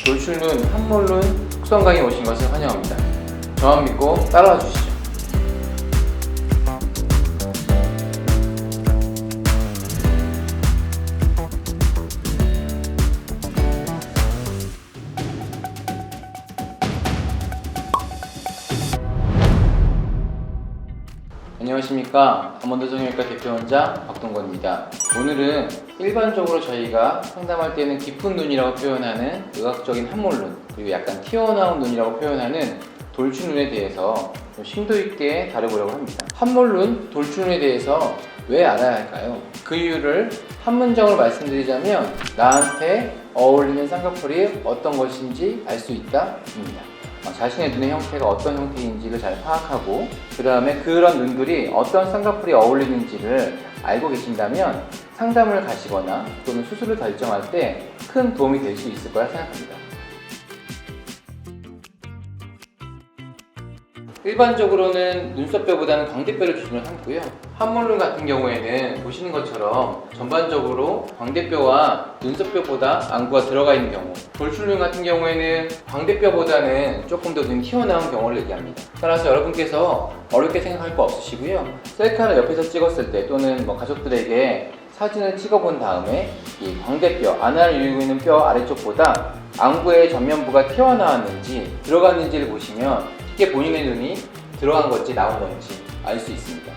돌출눈, 함몰눈 속성 강의 오신 것을 환영합니다. 저만 믿고 따라와 주시죠. 안녕하십니까. 아몬드 성형외과 대표원장 박동건입니다. 오늘은 일반적으로 저희가 상담할 때는 깊은 눈이라고 표현하는 의학적인 함몰눈, 그리고 약간 튀어나온 눈이라고 표현하는 돌출눈에 대해서 좀 심도 있게 다뤄보려고 합니다. 함몰눈, 돌출눈에 대해서 왜 알아야 할까요? 그 이유를 한 문장으로 말씀드리자면 나한테 어울리는 쌍꺼풀이 어떤 것인지 알 수 있다 입니다. 자신의 눈의 형태가 어떤 형태인지를 잘 파악하고 그 다음에 그런 눈들이 어떤 쌍꺼풀이 어울리는지를 알고 계신다면 상담을 가시거나 또는 수술을 결정할 때 큰 도움이 될 수 있을 거라 생각합니다. 일반적으로는 눈썹뼈보다는 광대뼈를 기준으로 삼고요. 함몰눈 같은 경우에는 보시는 것처럼 전반적으로 광대뼈와 눈썹뼈보다 안구가 들어가 있는 경우, 돌출눈 같은 경우에는 광대뼈보다는 조금 더 눈이 튀어나온 경우를 얘기합니다. 따라서 여러분께서 어렵게 생각할 거 없으시고요. 셀카를 옆에서 찍었을 때 또는 가족들에게 사진을 찍어본 다음에 이 광대뼈, 안화를 이루고 있는 뼈 아래쪽보다 안구의 전면부가 튀어나왔는지 들어갔는지를 보시면 쉽게 본인의 눈이 들어간 건지 나온 건지 알 수 있습니다.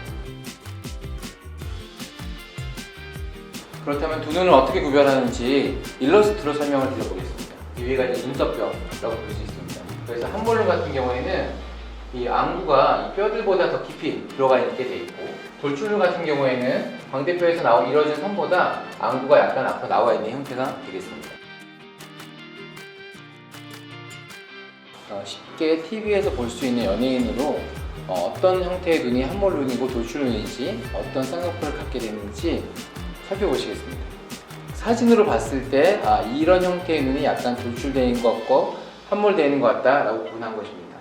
그렇다면 두 눈을 어떻게 구별하는지 일러스트로 설명을 드려보겠습니다. 위에가 이제 눈썹뼈라고 볼 수 있습니다. 그래서 함몰눈 같은 경우에는 이 안구가 이 뼈들보다 더 깊이 들어가 있게 돼 있고, 돌출눈 같은 경우에는 광대뼈에서 이루어진 선보다 안구가 약간 앞으로 나와 있는 형태가 되겠습니다. 쉽게 TV에서 볼 수 있는 연예인으로 어떤 형태의 눈이 함몰눈이고 돌출눈인지 어떤 쌍꺼풀을 갖게 되는지 살펴보시겠습니다. 사진으로 봤을 때 이런 형태의 눈이 약간 돌출되어 있는 것 같고 함몰되어 있는 것 같다 라고 구분한 것입니다.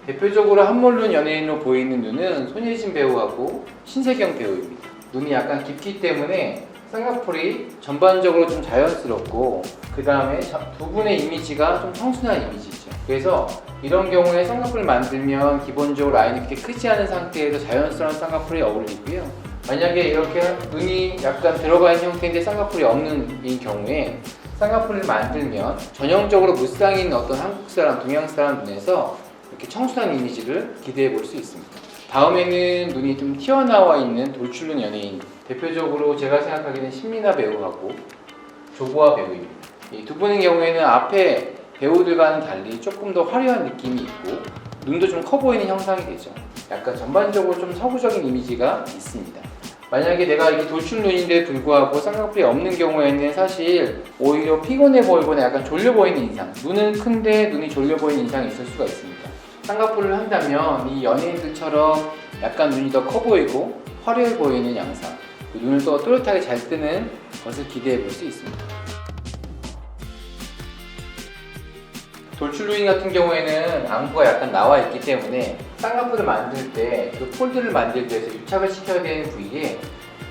대표적으로 함몰눈 연예인으로 보이는 눈은 손예진 배우하고 신세경 배우입니다. 눈이 약간 깊기 때문에 쌍꺼풀이 전반적으로 좀 자연스럽고 그 다음에 두 분의 이미지가 좀 청순한 이미지죠. 그래서 이런 경우에 쌍꺼풀을 만들면 기본적으로 라인이 그렇게 크지 않은 상태에서 자연스러운 쌍꺼풀이 어울리고요. 만약에 이렇게 눈이 약간 들어가 있는 형태인데 쌍꺼풀이 없는 이 경우에 쌍꺼풀을 만들면 전형적으로 무쌍인 어떤 한국 사람, 동양 사람 눈에서 이렇게 청순한 이미지를 기대해 볼 수 있습니다. 다음에는 눈이 좀 튀어나와 있는 돌출눈 연예인, 대표적으로 제가 생각하기에는 신민아 배우하고 조보아 배우입니다. 이 두 분의 경우에는 앞에 배우들과는 달리 조금 더 화려한 느낌이 있고 눈도 좀 커 보이는 형상이 되죠. 약간 전반적으로 좀 서구적인 이미지가 있습니다. 만약에 내가 이게 돌출눈인데 불구하고 쌍꺼풀이 없는 경우에는 사실 오히려 피곤해 보이거나 약간 졸려 보이는 인상, 눈은 큰데 눈이 졸려 보이는 인상이 있을 수가 있습니다. 쌍꺼풀을 한다면 이 연예인들처럼 약간 눈이 더 커 보이고 화려해 보이는 양상, 눈을 더 또렷하게 잘 뜨는 것을 기대해 볼 수 있습니다. 돌출눈 같은 경우에는 안구가 약간 나와 있기 때문에 쌍꺼풀을 만들 때 그 폴드를 만들기 위해서 유착을 시켜야 되는 부위에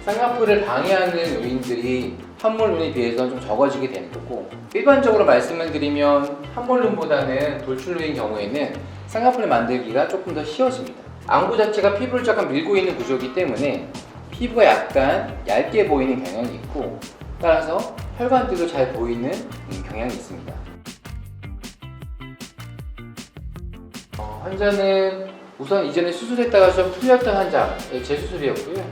쌍꺼풀을 방해하는 요인들이 함몰눈에 비해서 좀 적어지게 되는 거고, 일반적으로 말씀을 드리면 함몰눈보다는 돌출눈인 경우에는 쌍꺼풀을 만들기가 조금 더 쉬워집니다. 안구 자체가 피부를 약간 밀고 있는 구조이기 때문에 피부가 약간 얇게 보이는 경향이 있고, 따라서 혈관들도 잘 보이는 경향이 있습니다. 환자는 우선 이전에 수술했다가 좀 풀렸던 환자의 재수술이었고요.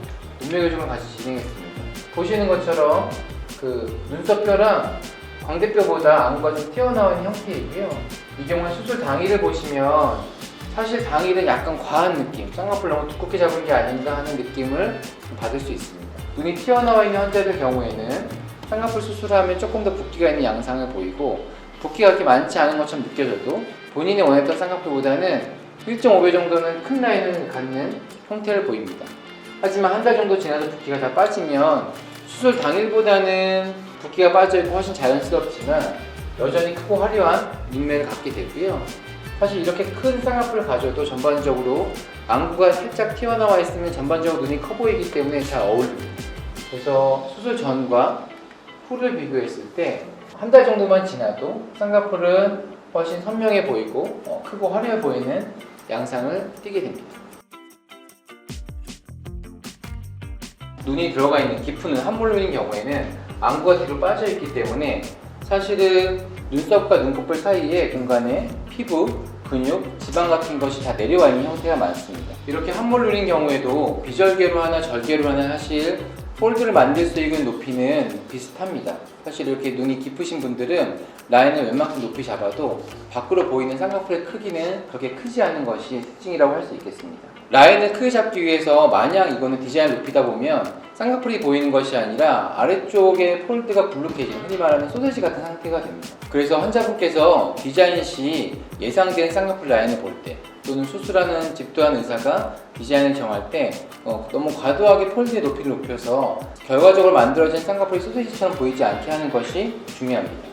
눈매교정을 같이 진행했습니다. 보시는 것처럼 그 눈썹뼈랑 광대뼈보다 안구가 좀 튀어나온 형태이고요. 이 경우는 수술 당일을 보시면 사실 당일은 약간 과한 느낌, 쌍꺼풀 너무 두껍게 잡은 게 아닌가 하는 느낌을 받을 수 있습니다. 눈이 튀어나와 있는 환자들 경우에는 쌍꺼풀 수술하면 조금 더 붓기가 있는 양상을 보이고, 붓기가 그렇게 많지 않은 것처럼 느껴져도 본인이 원했던 쌍꺼풀보다는 1.5배 정도는 큰 라인을 갖는 형태를 보입니다. 하지만 한 달 정도 지나서 붓기가 다 빠지면 수술 당일보다는 붓기가 빠져있고 훨씬 자연스럽지만 여전히 크고 화려한 눈매를 갖게 되고요. 사실 이렇게 큰 쌍꺼풀을 가져도 전반적으로 안구가 살짝 튀어나와 있으면 전반적으로 눈이 커 보이기 때문에 잘 어울립니다. 그래서 수술 전과 후를 비교했을 때 한 달 정도만 지나도 쌍꺼풀은 훨씬 선명해 보이고 크고 화려해 보이는 양상을 띠게 됩니다. 눈이 들어가 있는 깊은 함몰 눈인 경우에는 안구가 뒤로 빠져 있기 때문에 사실은 눈썹과 눈꺼풀 사이에 공간에 피부, 근육, 지방 같은 것이 다 내려와 있는 형태가 많습니다. 이렇게 함몰 눈인 경우에도 비절개로 하나 절개로 하나 사실 폴드를 만들 수 있는 높이는 비슷합니다. 사실 이렇게 눈이 깊으신 분들은 라인을 웬만큼 높이 잡아도 밖으로 보이는 쌍꺼풀의 크기는 그렇게 크지 않은 것이 특징이라고 할 수 있겠습니다. 라인을 크게 잡기 위해서 만약 이거는 디자인을 높이다 보면 쌍꺼풀이 보이는 것이 아니라 아래쪽에 폴드가 불룩해진 흔히 말하는 소세지 같은 상태가 됩니다. 그래서 환자분께서 디자인 시 예상된 쌍꺼풀 라인을 볼 때 또는 수술하는 집도한 의사가 디자인을 정할 때 너무 과도하게 폴드의 높이를 높여서 결과적으로 만들어진 쌍꺼풀이 소세지처럼 보이지 않게 하는 것이 중요합니다.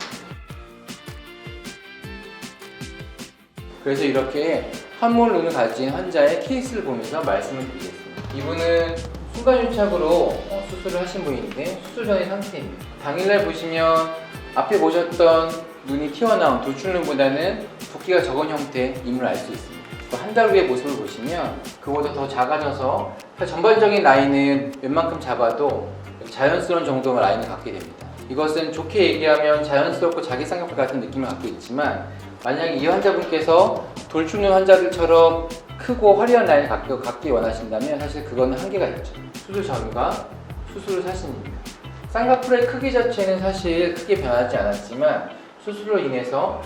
그래서 이렇게 함몰 눈을 가진 환자의 케이스를 보면서 말씀을 드리겠습니다. 이분은 순간유착으로 수술을 하신 분인데 수술 전의 상태입니다. 당일날 보시면 앞에 보셨던 눈이 튀어나온 돌출눈보다는 붓기가 적은 형태임을 알 수 있습니다. 한 달 후의 모습을 보시면 그보다 더 작아져서 전반적인 라인은 웬만큼 잡아도 자연스러운 정도의 라인을 갖게 됩니다. 이것은 좋게 얘기하면 자연스럽고 자기 쌍꺼풀 같은 느낌을 갖고 있지만 만약에 이 환자분께서 돌출눈 환자들처럼 크고 화려한 라인을 갖기 원하신다면 사실 그거는 한계가 있죠. 수술 전과 수술 후 사진입니다. 쌍꺼풀의 크기 자체는 사실 크게 변하지 않았지만 수술로 인해서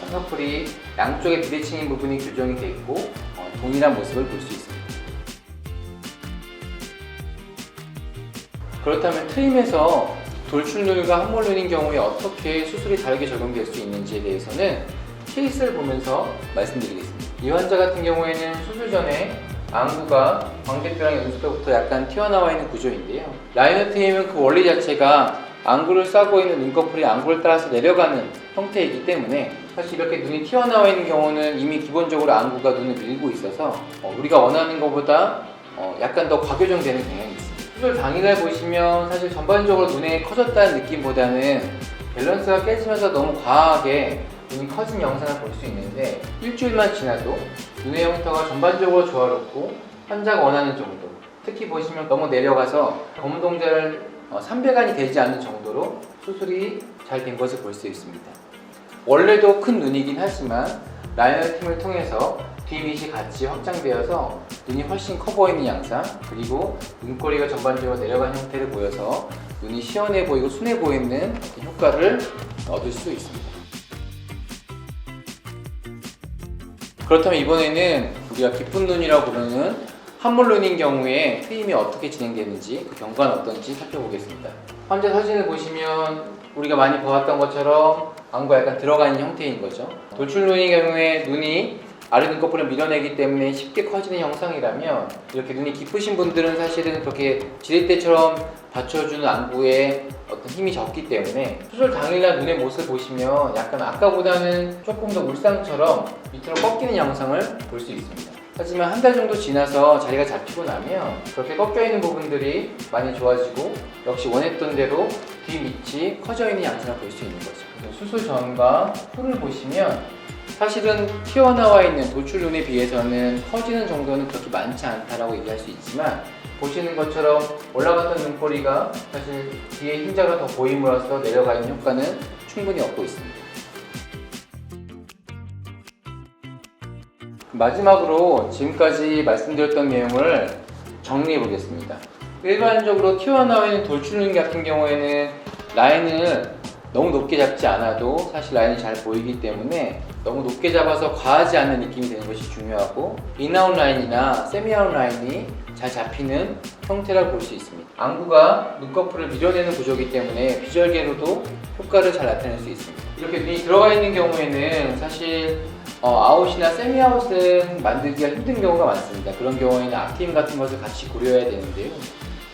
쌍꺼풀이 양쪽에 비대칭인 부분이 교정이 되어 있고 동일한 모습을 볼 수 있습니다. 그렇다면 트림에서 돌출눈과 함몰눈인 경우에 어떻게 수술이 다르게 적용될 수 있는지에 대해서는 케이스를 보면서 말씀드리겠습니다. 이 환자 같은 경우에는 수술 전에 안구가 광대뼈랑 눈썹부터 약간 튀어나와 있는 구조인데요. 라이너 트림은 그 원리 자체가 안구를 싸고 있는 눈꺼풀이 안구를 따라서 내려가는 형태이기 때문에 사실 이렇게 눈이 튀어나와 있는 경우는 이미 기본적으로 안구가 눈을 밀고 있어서 우리가 원하는 것보다 약간 더 과교정되는 경향이 있습니다. 수술 당일날 보시면 사실 전반적으로 눈에 커졌다는 느낌보다는 밸런스가 깨지면서 너무 과하게 눈이 커진 영상을 볼 수 있는데 일주일만 지나도 눈의 형태가 전반적으로 조화롭고 환자가 원하는 정도, 특히 보시면 너무 내려가서 검은동자를 3배간이 되지 않는 정도로 수술이 잘 된 것을 볼 수 있습니다. 원래도 큰 눈이긴 하지만 라이너 팀을 통해서 뒤밑이 같이 확장되어서 눈이 훨씬 커 보이는 양상, 그리고 눈꼬리가 전반적으로 내려간 형태를 보여서 눈이 시원해 보이고 순해 보이는 효과를 얻을 수 있습니다. 그렇다면 이번에는 우리가 깊은 눈이라고 부르는 함몰 눈인 경우에 트림이 어떻게 진행되는지 그 경과는 어떤지 살펴보겠습니다. 환자 사진을 보시면 우리가 많이 보았던 것처럼 안구가 약간 들어가 있는 형태인 거죠. 돌출 눈인 경우에 눈이 아래 눈꺼풀을 밀어내기 때문에 쉽게 커지는 형상이라면 이렇게 눈이 깊으신 분들은 사실은 그렇게 지렛대처럼 받쳐주는 안구에 어떤 힘이 적기 때문에 수술 당일날 눈의 모습을 보시면 약간 아까보다는 조금 더 울상처럼 밑으로 꺾이는 양상을 볼 수 있습니다. 하지만 한 달 정도 지나서 자리가 잡히고 나면 그렇게 꺾여있는 부분들이 많이 좋아지고 역시 원했던 대로 뒤밑이 커져있는 양상을 볼 수 있는 거죠. 수술 전과 후를 보시면 사실은 튀어나와 있는 돌출 눈에 비해서는 커지는 정도는 그렇게 많지 않다라고 얘기할 수 있지만 보시는 것처럼 올라갔던 눈꼬리가 사실 뒤에 흰자가 더 보임으로써 내려가 있는 효과는 충분히 얻고 있습니다. 마지막으로 지금까지 말씀드렸던 내용을 정리해 보겠습니다. 일반적으로 튀어나와 있는 돌출눈 같은 경우에는 라인을 너무 높게 잡지 않아도 사실 라인이 잘 보이기 때문에 너무 높게 잡아서 과하지 않는 느낌이 되는 것이 중요하고 인아웃 라인이나 세미아웃 라인이 잘 잡히는 형태라고 볼 수 있습니다. 안구가 눈꺼풀을 밀어내는 구조이기 때문에 비절개로도 효과를 잘 나타낼 수 있습니다. 이렇게 눈이 들어가 있는 경우에는 사실 아웃이나 세미아웃은 만들기가 힘든 경우가 많습니다. 그런 경우에는 앞트임 같은 것을 같이 고려해야 되는데요.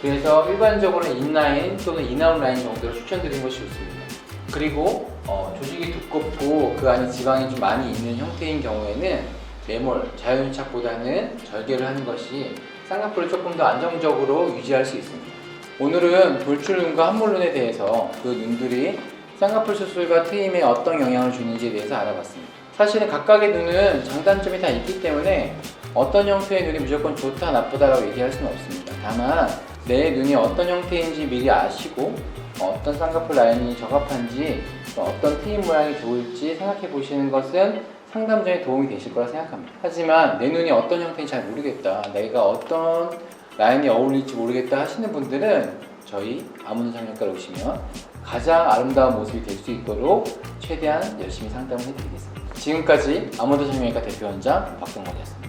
그래서 일반적으로는 인라인 또는 인아웃 라인 정도를 추천드리는 것이 좋습니다. 그리고 조직이 두껍고 그 안에 지방이 좀 많이 있는 형태인 경우에는 매몰, 자연유착보다는 절개를 하는 것이 쌍꺼풀을 조금 더 안정적으로 유지할 수 있습니다. 오늘은 돌출눈과 함몰눈에 대해서 그 눈들이 쌍꺼풀 수술과 트임에 어떤 영향을 주는지에 대해서 알아봤습니다. 사실은 각각의 눈은 장단점이 다 있기 때문에 어떤 형태의 눈이 무조건 좋다 나쁘다라고 얘기할 수는 없습니다. 다만 내 눈이 어떤 형태인지 미리 아시고 어떤 쌍꺼풀 라인이 적합한지 어떤 트임 모양이 좋을지 생각해 보시는 것은 상담 전에 도움이 되실 거라 생각합니다. 하지만 내 눈이 어떤 형태인지 잘 모르겠다, 내가 어떤 라인이 어울릴지 모르겠다 하시는 분들은 저희 아모드 성형외과로 오시면 가장 아름다운 모습이 될 수 있도록 최대한 열심히 상담을 해드리겠습니다. 지금까지 아모드 성형외과 대표 원장 박동건이었습니다.